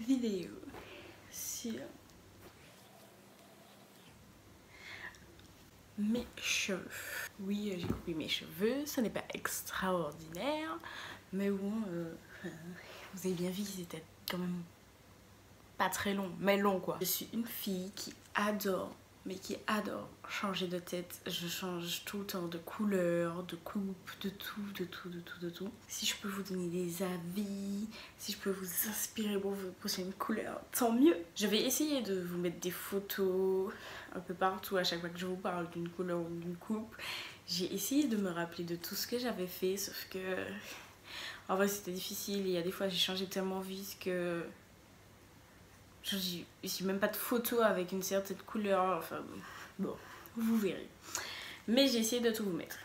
vidéo sur mes cheveux. Oui, j'ai coupé mes cheveux, ce n'est pas extraordinaire, mais bon, vous avez bien vu qu'ils étaient quand même pas très longs, mais longs quoi. Je suis une fille qui adore, mais qui adore changer de tête. Je change tout le temps de couleur, de coupe, de tout. Si je peux vous donner des avis, si je peux vous inspirer pour votre prochaine couleur, tant mieux. Je vais essayer de vous mettre des photos un peu partout à chaque fois que je vous parle d'une couleur ou d'une coupe. J'ai essayé de me rappeler de tout ce que j'avais fait, sauf que en vrai c'était difficile. Il y a des fois j'ai changé tellement vite que j'ai même pas de photo avec une certaine couleur, enfin bon, vous verrez. Mais j'ai essayé de tout vous mettre.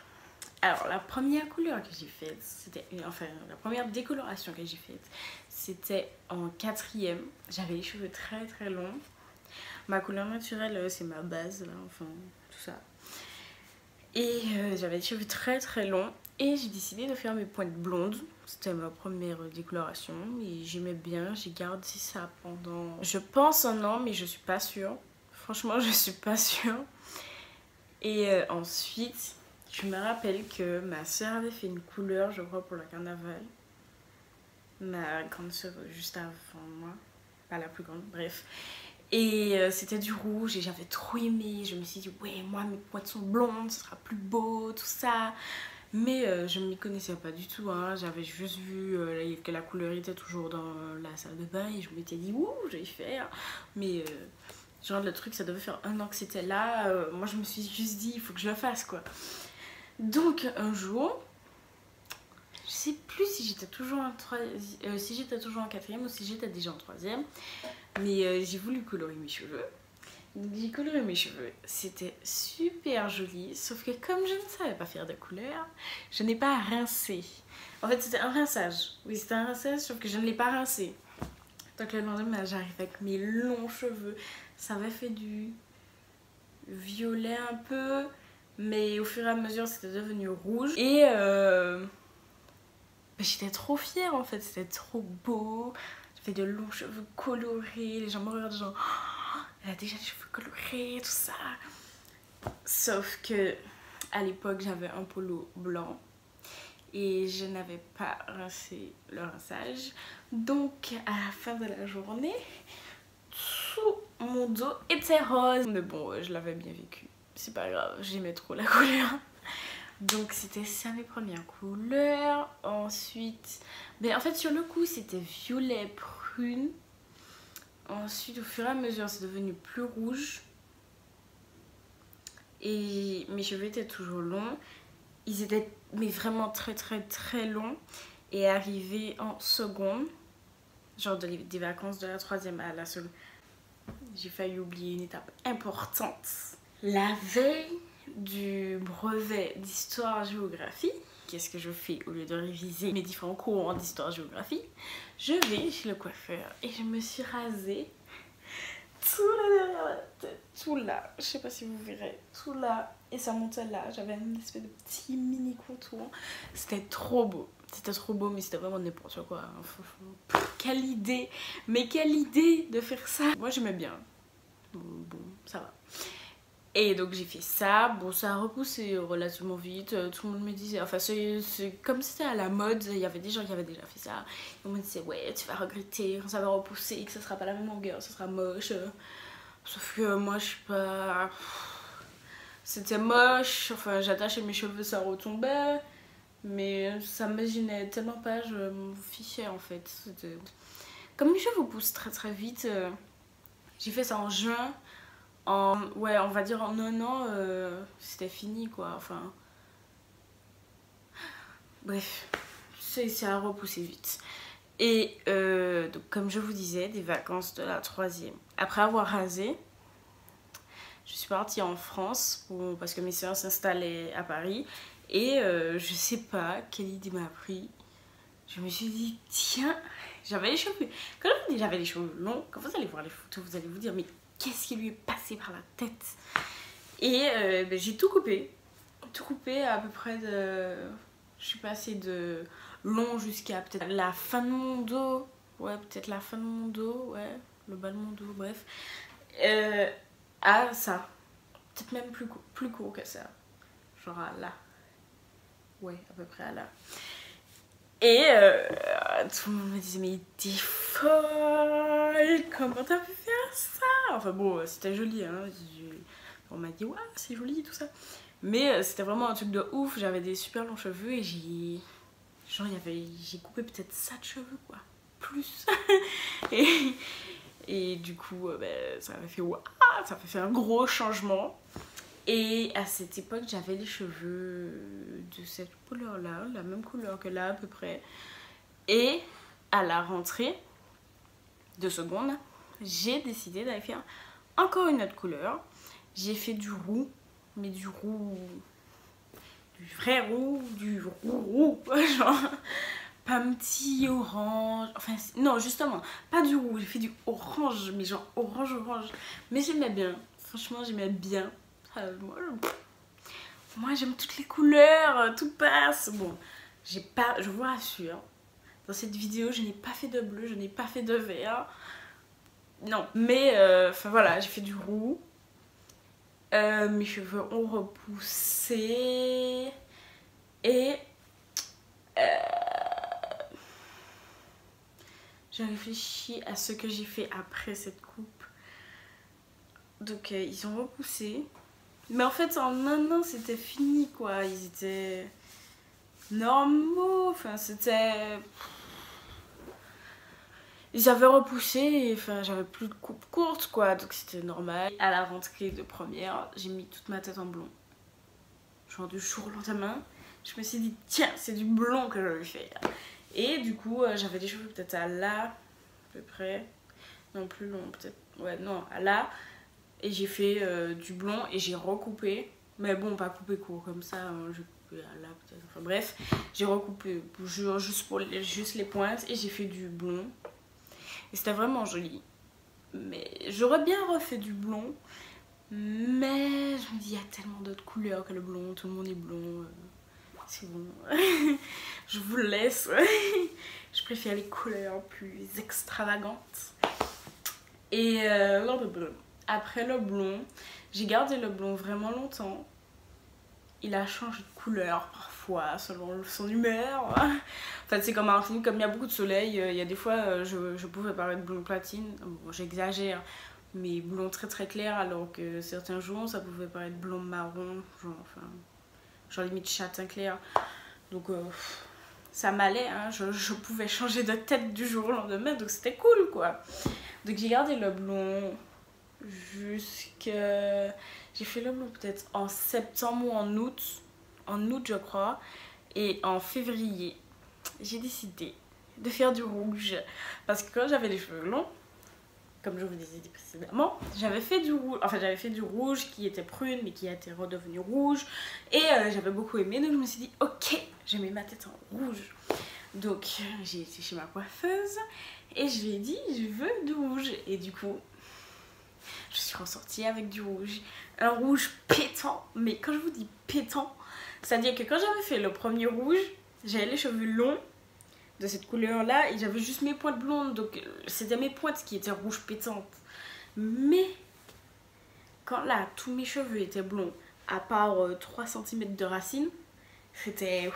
Alors la première couleur que j'ai faite, c'était, enfin la première décoloration que j'ai faite, c'était en 4e. J'avais les cheveux très longs. Ma couleur naturelle, c'est ma base là, enfin tout ça. Et j'avais les cheveux très longs. Et j'ai décidé de faire mes pointes blondes. C'était ma première décoloration et j'aimais bien. J'ai gardé ça pendant, je pense, 1 an, mais je suis pas sûre. Franchement, je suis pas sûre. Et ensuite, je me rappelle que ma soeur avait fait une couleur, je crois, pour le carnaval. Ma grande soeur juste avant moi. Pas la plus grande, bref. Et c'était du rouge et j'avais trop aimé. Je me suis dit, ouais, moi, mes pointes sont blondes, ce sera plus beau, tout ça. Mais je ne m'y connaissais pas du tout, hein. J'avais juste vu que la couleur était toujours dans la salle de bain et je m'étais dit, ouh, je vais y faire. Mais genre le truc, ça devait faire 1 an que c'était là. Moi, je me suis juste dit, il faut que je le fasse, quoi. Donc, un jour, je sais plus si j'étais toujours en 4e ou si j'étais déjà en 3e. Mais j'ai voulu colorer mes cheveux. Donc j'ai coloré mes cheveux, c'était super joli, sauf que comme je ne savais pas faire de couleur, je n'ai pas rincé. En fait c'était un rinçage, oui c'était un rinçage, sauf que je ne l'ai pas rincé. Donc le lendemain j'arrive avec mes longs cheveux, ça avait fait du violet un peu, mais au fur et à mesure c'était devenu rouge. Et j'étais trop fière en fait, c'était trop beau, j'avais de longs cheveux colorés, les gens me regardaient genre... Elle a déjà les cheveux colorés, tout ça. Sauf que à l'époque j'avais un polo blanc et je n'avais pas rincé le rinçage. Donc à la fin de la journée, tout mon dos était rose. Mais bon, je l'avais bien vécu. C'est pas grave, j'aimais trop la couleur. Donc c'était ça mes premières couleurs. Ensuite, mais en fait sur le coup c'était violet prune. Ensuite, au fur et à mesure, c'est devenu plus rouge. Et mes cheveux étaient toujours longs. Ils étaient mais vraiment très longs. Et arrivé en seconde, genre des vacances de la 3e à la seconde, j'ai failli oublier une étape importante. La veille du brevet d'histoire-géographie, qu'est-ce que je fais au lieu de réviser mes différents cours d'histoire-géographie? Je vais chez le coiffeur et je me suis rasée tout là derrière la tête, tout là, je sais pas si vous verrez, tout là, et ça montait là, j'avais une espèce de petit mini contour, c'était trop beau, mais c'était vraiment n'importe quoi, quelle idée, mais quelle idée de faire ça. Moi j'aimais bien, bon ça va. Et donc j'ai fait ça, bon ça a repoussé relativement vite, tout le monde me disait, enfin c'est comme c'était à la mode, il y avait des gens qui avaient déjà fait ça, et on me disait ouais tu vas regretter quand ça va repousser, que ça sera pas la même longueur, ça sera moche, sauf que moi je sais pas, c'était moche, enfin j'attachais mes cheveux ça retombait, mais ça me gênait tellement pas, je m'en fichais en fait, comme mes cheveux poussent très vite, j'ai fait ça en juin. Ouais, on va dire en 1 an, c'était fini quoi, enfin... Bref, ça a repoussé vite. Et donc comme je vous disais, des vacances de la 3e. Après avoir rasé, je suis partie en France parce que mes soeurs s'installaient à Paris. Et je sais pas quelle idée m'a pris. Je me suis dit, tiens, j'avais les cheveux... Quand je vous dis j'avais les cheveux longs, quand vous allez voir les photos, vous allez vous dire, mais... qu'est-ce qui lui est passé par la tête? Et j'ai tout coupé à peu près de... Je suis passée de long jusqu'à peut-être la fin de mon dos. ouais, peut-être la fin de mon dos, ouais, le bas de mon dos, bref, à ça. Peut-être même plus court que ça. Genre à là. Ouais, à peu près à là. Et tout le monde me disait, mais t'es folle, comment t'as pu faire ça? Enfin bon, c'était joli, hein. On m'a dit, ouais, c'est joli, tout ça. Mais c'était vraiment un truc de ouf. J'avais des super longs cheveux et j'ai coupé peut-être ça de cheveux, quoi. Plus. et du coup, ça m'a fait, waouh, ça m'a fait un gros changement. Et à cette époque, j'avais les cheveux de cette couleur-là, la même couleur que là à peu près. Et à la rentrée de seconde, j'ai décidé d'aller faire encore une autre couleur. J'ai fait du roux, mais du vrai roux, du roux, genre pas un petit orange, enfin non justement, pas du roux, j'ai fait du orange, mais genre orange. Mais j'aimais bien, franchement j'aimais bien. Moi j'aime toutes les couleurs, tout passe. Bon, je vous rassure, dans cette vidéo je n'ai pas fait de bleu, je n'ai pas fait de vert. Non, mais enfin voilà, j'ai fait du roux. Mes cheveux ont repoussé. Et je réfléchis à ce que j'ai fait après cette coupe. Donc ils ont repoussé. Mais en fait en un an c'était fini quoi. Ils étaient normaux. Enfin c'était... Ils avaient repoussé et enfin j'avais plus de coupe courte quoi. Donc c'était normal. À la rentrée de première, j'ai mis toute ma tête en blond. Genre du jour au lendemain. Je me suis dit tiens c'est du blond que je vais faire. Et du coup j'avais des cheveux peut-être à là. À peu près. Non plus long peut-être. Ouais non à là. Et j'ai fait du blond et j'ai recoupé. Mais bon, pas coupé court comme ça. Hein, j'ai coupé à là peut-être. Enfin bref, j'ai recoupé juste les pointes et j'ai fait du blond. Et c'était vraiment joli. Mais j'aurais bien refait du blond. Mais je me dis, il y a tellement d'autres couleurs que le blond. Tout le monde est blond. C'est bon. Je vous laisse. Je préfère les couleurs plus extravagantes. Et après le blond, j'ai gardé le blond vraiment longtemps. Il a changé de couleur parfois selon son humeur. En fait c'est comme un film, comme il y a beaucoup de soleil, il y a des fois je pouvais paraître blond platine. Bon, j'exagère, mais blond très très clair, alors que certains jours ça pouvait paraître blond marron, genre limite châtain clair. Donc ça m'allait, hein. Je pouvais changer de tête du jour au lendemain, donc c'était cool quoi. Donc j'ai gardé le blond jusqu'à... J'ai fait le blond peut-être en septembre ou en août. En août je crois. Et en février, j'ai décidé de faire du rouge. Parce que quand j'avais les cheveux longs, comme je vous disais précédemment, j'avais fait du rouge. Enfin j'avais fait du rouge qui était prune mais qui était redevenu rouge. Et j'avais beaucoup aimé, donc je me suis dit ok, je mets ma tête en rouge. Donc j'ai été chez ma coiffeuse et je lui ai dit je veux du rouge. Et du coup je suis ressortie avec du rouge, un rouge pétant. Mais quand je vous dis pétant, c'est à dire que quand j'avais fait le premier rouge, j'avais les cheveux longs de cette couleur là et j'avais juste mes pointes blondes, donc c'était mes pointes qui étaient rouges pétantes. Mais quand là tous mes cheveux étaient blonds à part 3 cm de racines, c'était...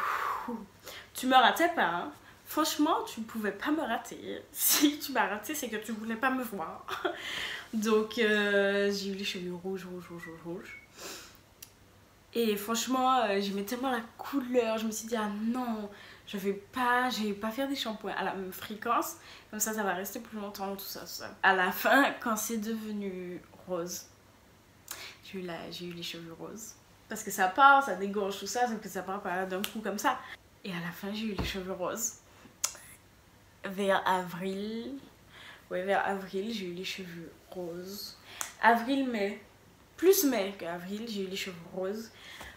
Tu me ratais pas, hein. Franchement, tu ne pouvais pas me rater. Si tu m'as raté, c'est que tu voulais pas me voir. Donc, j'ai eu les cheveux rouges. Et franchement, j'aimais tellement la couleur. Je me suis dit, ah non, je vais pas faire des shampoings à la même fréquence. Comme ça va rester plus longtemps, tout ça. À la fin, quand c'est devenu rose, j'ai eu les cheveux roses. Parce que ça part, ça dégorge tout ça, sauf que ça part pas d'un coup comme ça. Et à la fin, j'ai eu les cheveux roses. Vers avril, j'ai eu les cheveux roses. Avril, mai, plus mai qu'avril, j'ai eu les cheveux roses.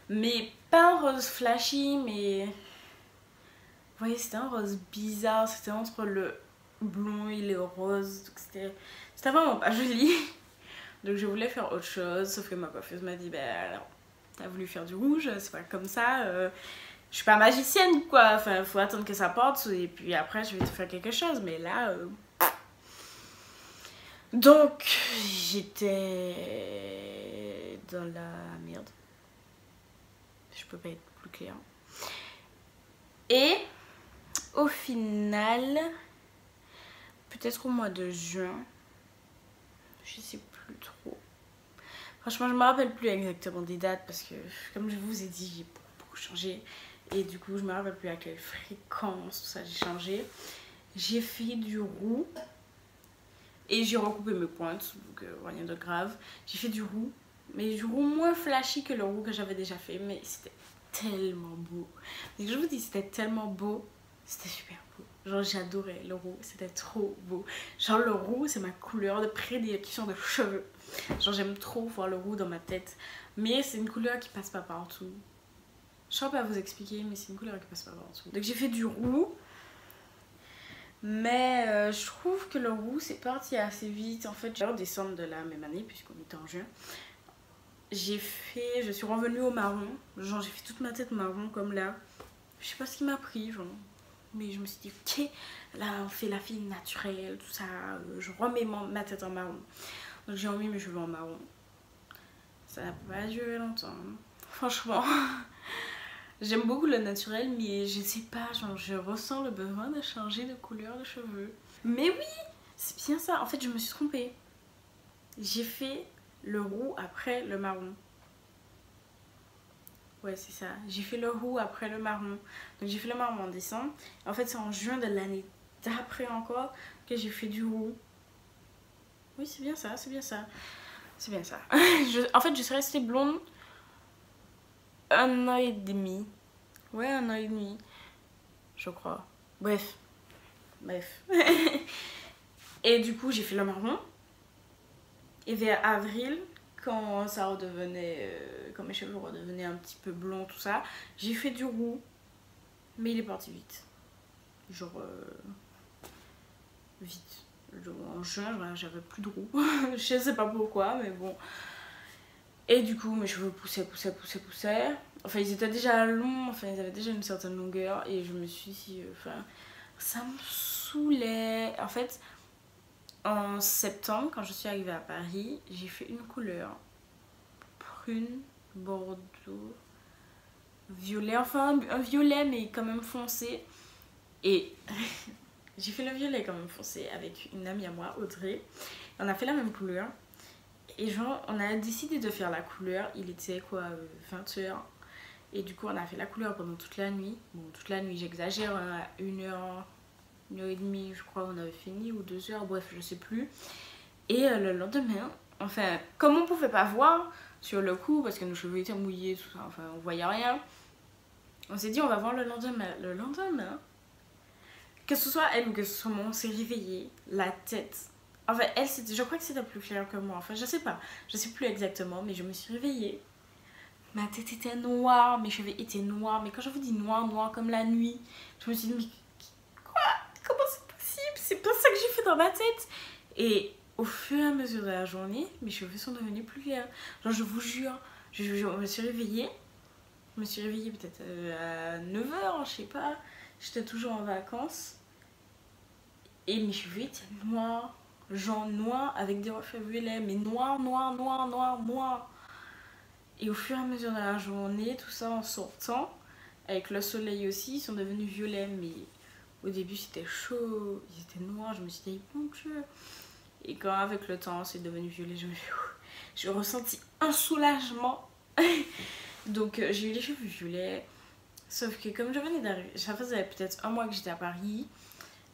Mais pas un rose flashy, mais... Vous voyez, c'était un rose bizarre, c'était entre le blond et le rose. Donc c'était vraiment pas joli. Donc je voulais faire autre chose, sauf que ma coiffeuse m'a dit, ben alors, t'as voulu faire du rouge, c'est pas comme ça. je suis pas magicienne quoi, enfin faut attendre que ça parte et puis après je vais te faire quelque chose, mais là donc j'étais dans la merde, je peux pas être plus clair, et au final peut-être au mois de juin, je sais plus trop, franchement je me rappelle plus exactement des dates parce que comme je vous ai dit j'ai beaucoup changé. Et du coup, je me rappelle plus à quelle fréquence, tout ça, j'ai changé. J'ai fait du roux. Et j'ai recoupé mes pointes, donc rien de grave. J'ai fait du roux. Mais du roux moins flashy que le roux que j'avais déjà fait. Mais c'était tellement beau. Et je vous dis, c'était tellement beau. C'était super beau. Genre, j'adorais le roux. C'était trop beau. Genre, le roux, c'est ma couleur de prédilection de cheveux. Genre, j'aime trop voir le roux dans ma tête. Mais c'est une couleur qui passe pas partout. Je ne saurais pas vous expliquer, mais c'est une couleur qui passe pas en dessous. Donc j'ai fait du roux. Mais je trouve que le roux c'est parti assez vite. En fait, j'ai en décembre de la même année, puisqu'on était en juin. Je suis revenue au marron. Genre j'ai fait toute ma tête marron comme là. Je sais pas ce qui m'a pris, genre. Mais je me suis dit, ok, là on fait la fille naturelle, tout ça. Je remets ma tête en marron. Donc j'ai remis mes cheveux en marron. Ça n'a pas duré longtemps. Franchement. J'aime beaucoup le naturel, mais je sais pas, genre je ressens le besoin de changer de couleur de cheveux. Mais oui, c'est bien ça. En fait, je me suis trompée. J'ai fait le roux après le marron. Ouais, c'est ça. J'ai fait le roux après le marron. Donc j'ai fait le marron en décembre. En fait, c'est en juin de l'année d'après encore que j'ai fait du roux. Oui, c'est bien ça, c'est bien ça. C'est bien ça. En fait, je suis restée blonde 1 an et demi. Ouais, 1 an et demi. Je crois. Bref. Et du coup, j'ai fait le marron. Et vers avril, quand ça redevenait. Quand mes cheveux redevenaient un petit peu blonds, tout ça, j'ai fait du roux. Mais il est parti vite. Genre. Vite. Genre, en juin, j'avais plus de roux. Je sais pas pourquoi, mais bon. Et du coup, mes cheveux poussaient. Enfin, ils étaient déjà longs, enfin, ils avaient déjà une certaine longueur. Et je me suis dit, enfin, ça me saoulait. En fait, en septembre, quand je suis arrivée à Paris, j'ai fait une couleur prune, bordeaux, violet. Enfin, un violet, mais quand même foncé. Et j'ai fait le violet quand même foncé avec une amie à moi, Audrey. On a fait la même couleur. Et genre, on a décidé de faire la couleur. Il était quoi, 20h. Et du coup, on a fait la couleur pendant toute la nuit. Bon, toute la nuit, j'exagère, hein, à 1h, 1h30, je crois, on avait fini, ou 2h, bref, je sais plus. Et le lendemain, enfin, comme on pouvait pas voir sur le coup, parce que nos cheveux étaient mouillés, tout ça, enfin, on voyait rien, on s'est dit, on va voir le lendemain. Le lendemain, que ce soit elle ou que ce soit moi, on s'est réveillé, la tête. Enfin, elle, je crois que c'était plus clair que moi. Enfin, je sais pas. Je sais plus exactement, mais je me suis réveillée. Ma tête était noire, mes cheveux étaient noirs. Mais quand je vous dis noir, noir comme la nuit, je me suis dit, mais quoi? Comment c'est possible? C'est pas ça que j'ai fait dans ma tête. Et au fur et à mesure de la journée, mes cheveux sont devenus plus clairs. Genre, je vous jure, je me suis réveillée. Je me suis réveillée peut-être à 9h, je sais pas. J'étais toujours en vacances. Et mes cheveux étaient noirs. Genre noir avec des reflets violets, mais noir. Et au fur et à mesure de la journée, tout ça en sortant, avec le soleil aussi, ils sont devenus violets. Mais au début c'était chaud, ils étaient noirs, je me suis dit mon Dieu. Et quand avec le temps c'est devenu violet, j'ai ressenti un soulagement. Donc j'ai eu les cheveux violets. Sauf que comme je venais d'arriver, ça faisait peut-être 1 mois que j'étais à Paris.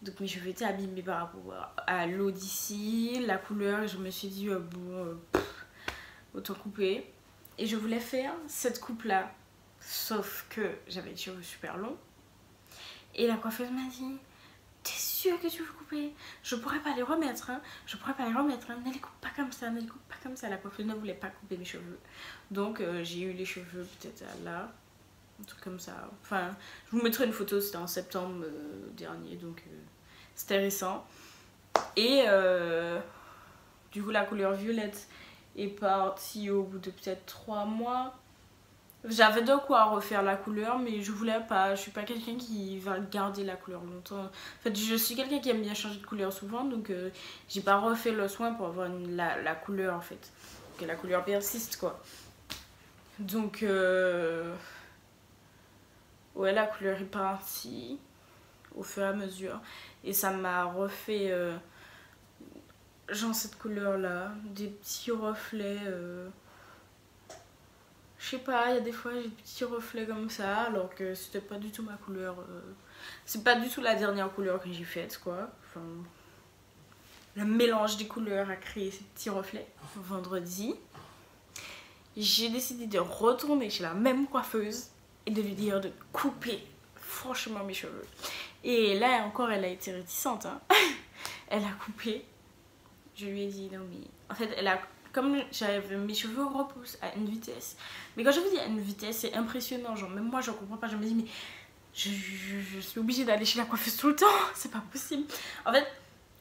Donc mes cheveux étaient abîmés par rapport à l'eau d'ici, la couleur, je me suis dit autant couper. Et je voulais faire cette coupe là, sauf que j'avais les cheveux super longs. Et la coiffeuse m'a dit, t'es sûre que tu veux couper? Je pourrais pas les remettre, hein. Ne les coupe pas comme ça, La coiffeuse ne voulait pas couper mes cheveux. Donc j'ai eu les cheveux peut-être là, un truc comme ça. Enfin, je vous mettrai une photo, c'était en septembre dernier, donc c'était récent. Et du coup, la couleur violette est partie au bout de peut-être 3 mois. J'avais de quoi refaire la couleur, mais je voulais pas. Je suis pas quelqu'un qui va garder la couleur longtemps. En fait, je suis quelqu'un qui aime bien changer de couleur souvent, donc j'ai pas refait le soin pour avoir la couleur en fait. Que la couleur persiste quoi. Donc, ouais, la couleur est partie au fur et à mesure. Et ça m'a refait, genre cette couleur là, des petits reflets. Je sais pas, il y a des fois j'ai des petits reflets comme ça, alors que c'était pas du tout ma couleur. C'est pas du tout la dernière couleur que j'ai faite, quoi. Enfin, le mélange des couleurs a créé ces petits reflets. Vendredi, j'ai décidé de retourner chez la même coiffeuse et de lui dire de couper franchement mes cheveux. Et là encore, elle a été réticente. Hein. Elle a coupé. Je lui ai dit non, mais en fait, elle a. Comme j'avais mes cheveux repoussent à une vitesse. Mais quand je vous dis à une vitesse, c'est impressionnant. Genre, même moi, je comprends pas. Je me dis, mais je suis obligée d'aller chez la coiffeuse tout le temps. C'est pas possible. En fait,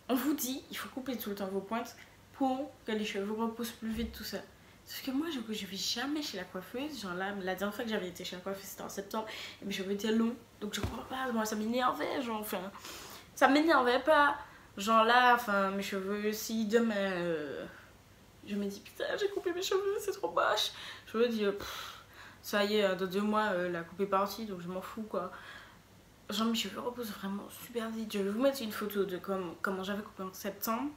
on vous dit, il faut couper tout le temps vos pointes pour que les cheveux repoussent plus vite, tout ça. Sauf que moi, je vais jamais chez la coiffeuse. Genre là, la dernière fois que j'avais été chez la coiffeuse, c'était en septembre. Et mes cheveux étaient longs. Donc je comprends pas. Moi, ça m'énervait. Genre, enfin, ça m'énervait pas. Genre là, enfin, mes cheveux, si demain. Je me dis putain j'ai coupé mes cheveux, c'est trop moche. Je me dis ça y est, dans 2 mois la coupe est partie donc je m'en fous quoi. Genre mes cheveux repoussent vraiment super vite. Je vais vous mettre une photo de comment j'avais coupé en septembre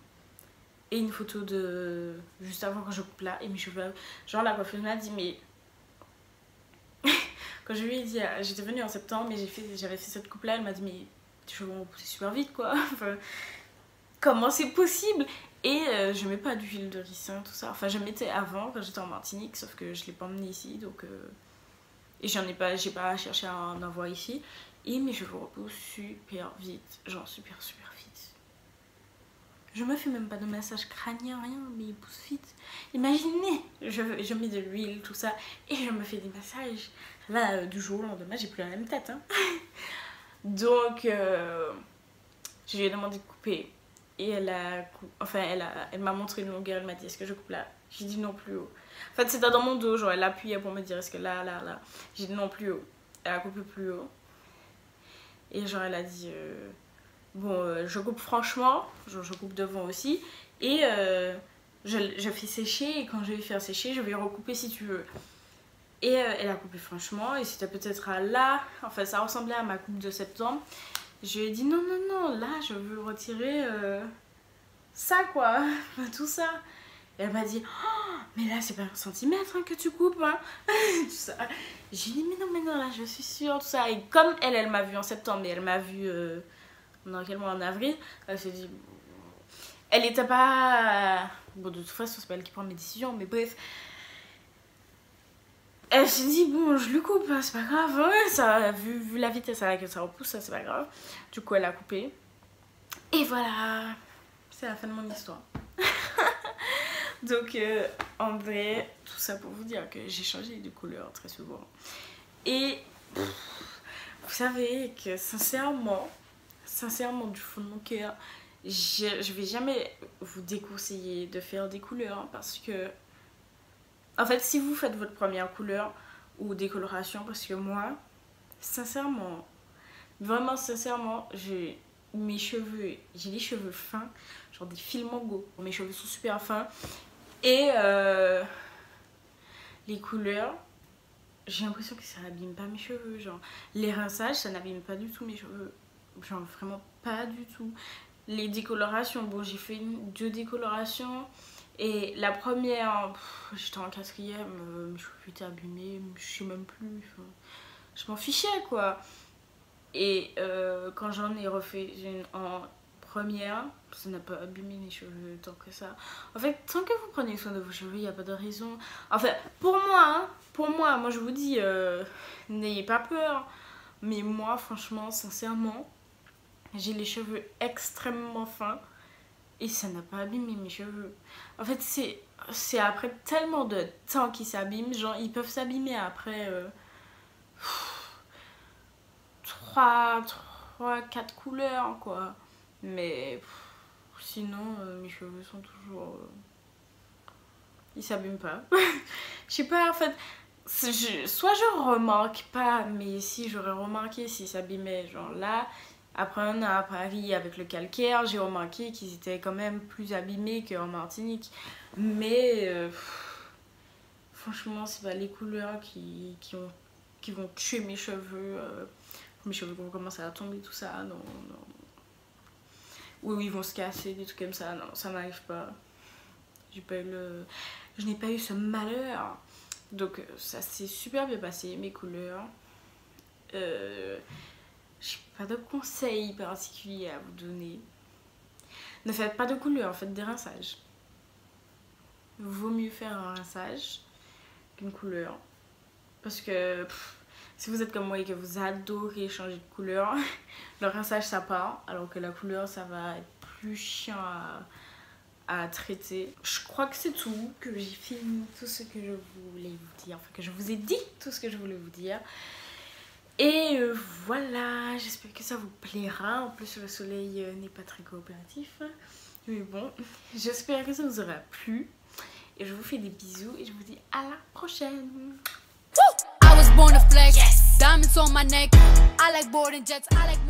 et une photo de juste avant quand je coupe là et mes cheveux. Genre la coiffeuse m'a dit mais quand je lui ai dit j'étais venue en septembre mais j'avais fait cette coupe là, elle m'a dit mais tes cheveux ont repoussé super vite quoi. Enfin, comment c'est possible? Et je mets pas d'huile de ricin, tout ça. Enfin, je mettais avant quand j'étais en Martinique, sauf que je l'ai pas emmené ici, donc et j'ai pas cherché à en avoir ici. Et mes cheveux repoussent super vite, genre super vite. Je me fais même pas de massage crânien, rien, mais ils poussent vite. Imaginez, je mets de l'huile, tout ça, et je me fais des massages. Là, du jour au lendemain, j'ai plus la même tête, hein. Donc, je lui ai demandé de couper. Et elle m'a montré une longueur, elle m'a dit est-ce que je coupe là? J'ai dit non plus haut. En fait c'était dans mon dos, genre elle appuyait pour me dire est-ce que là. J'ai dit non plus haut. Elle a coupé plus haut. Et genre elle a dit bon je coupe franchement, genre je coupe devant aussi. Et je fais sécher et quand je vais faire sécher je vais recouper si tu veux. Et elle a coupé franchement et c'était peut-être à là, enfin ça ressemblait à ma coupe de septembre. Je lui ai dit non, là je veux retirer ça quoi, tout ça. Et elle m'a dit oh, mais là c'est pas 1 centimètre hein, que tu coupes hein. Tout ça. J'ai dit mais non là je suis sûre, tout ça. Et comme elle m'a vu en septembre et elle m'a vu dans quel mois en avril, elle s'est dit elle était pas bon de toute façon c'est pas elle qui prend mes décisions mais bref. Elle s'est dit bon je lui coupe hein, c'est pas grave ouais, ça, vu la vitesse à laquelle ça repousse ça c'est pas grave. Du coup elle a coupé et voilà c'est la fin de mon histoire. Donc en vrai tout ça pour vous dire que j'ai changé de couleur très souvent et vous savez que sincèrement du fond de mon cœur je vais jamais vous déconseiller de faire des couleurs hein, parce que en fait, si vous faites votre première couleur ou décoloration, parce que moi, sincèrement, vraiment sincèrement, j'ai mes cheveux, j'ai des cheveux fins, genre des fils mango. Mes cheveux sont super fins. Et les couleurs, j'ai l'impression que ça n'abîme pas mes cheveux. Genre, les rinçages, ça n'abîme pas du tout mes cheveux. Genre, vraiment pas du tout. Les décolorations, bon, j'ai fait 2 décolorations. Et la première, j'étais en 4ème, mes cheveux étaient abîmés, je sais même plus, je m'en fichais quoi. Et quand j'en ai refait une en première, ça n'a pas abîmé mes cheveux tant que ça. En fait, tant que vous prenez soin de vos cheveux, il n'y a pas de raison. En fait, pour moi je vous dis, n'ayez pas peur. Mais moi, franchement, sincèrement, j'ai les cheveux extrêmement fins. Et ça n'a pas abîmé mes cheveux. En fait, c'est après tellement de temps qu'ils s'abîment. Genre, ils peuvent s'abîmer après 4 couleurs, quoi. Mais sinon, mes cheveux sont toujours... ils s'abîment pas. Je sais pas, en fait, soit je remarque pas, mais si j'aurais remarqué s'ils s'abîmaient, genre là, après un an à Paris avec le calcaire, j'ai remarqué qu'ils étaient quand même plus abîmés qu'en Martinique. Mais franchement, c'est pas les couleurs qui vont tuer mes cheveux. Mes cheveux vont commencer à tomber, tout ça. Non, non. Ou ils vont se casser, des trucs comme ça. Non, ça n'arrive pas. Je n'ai pas eu ce malheur. Donc ça s'est super bien passé, mes couleurs. J'ai pas de conseils particuliers à vous donner. Ne faites pas de couleurs, faites des rinçages. Vaut mieux faire un rinçage qu'une couleur. Parce que si vous êtes comme moi et que vous adorez changer de couleur, le rinçage ça part, alors que la couleur ça va être plus chiant à traiter. Je crois que c'est tout, que j'ai fini tout ce que je voulais vous dire, enfin que je vous ai dit tout ce que je voulais vous dire. Et voilà, j'espère que ça vous plaira. En plus le soleil n'est pas très coopératif, mais bon, j'espère que ça vous aura plu. Et je vous fais des bisous et je vous dis à la prochaine. I was born to flex, yes. Diamonds on my neck. I like boarding jets, I like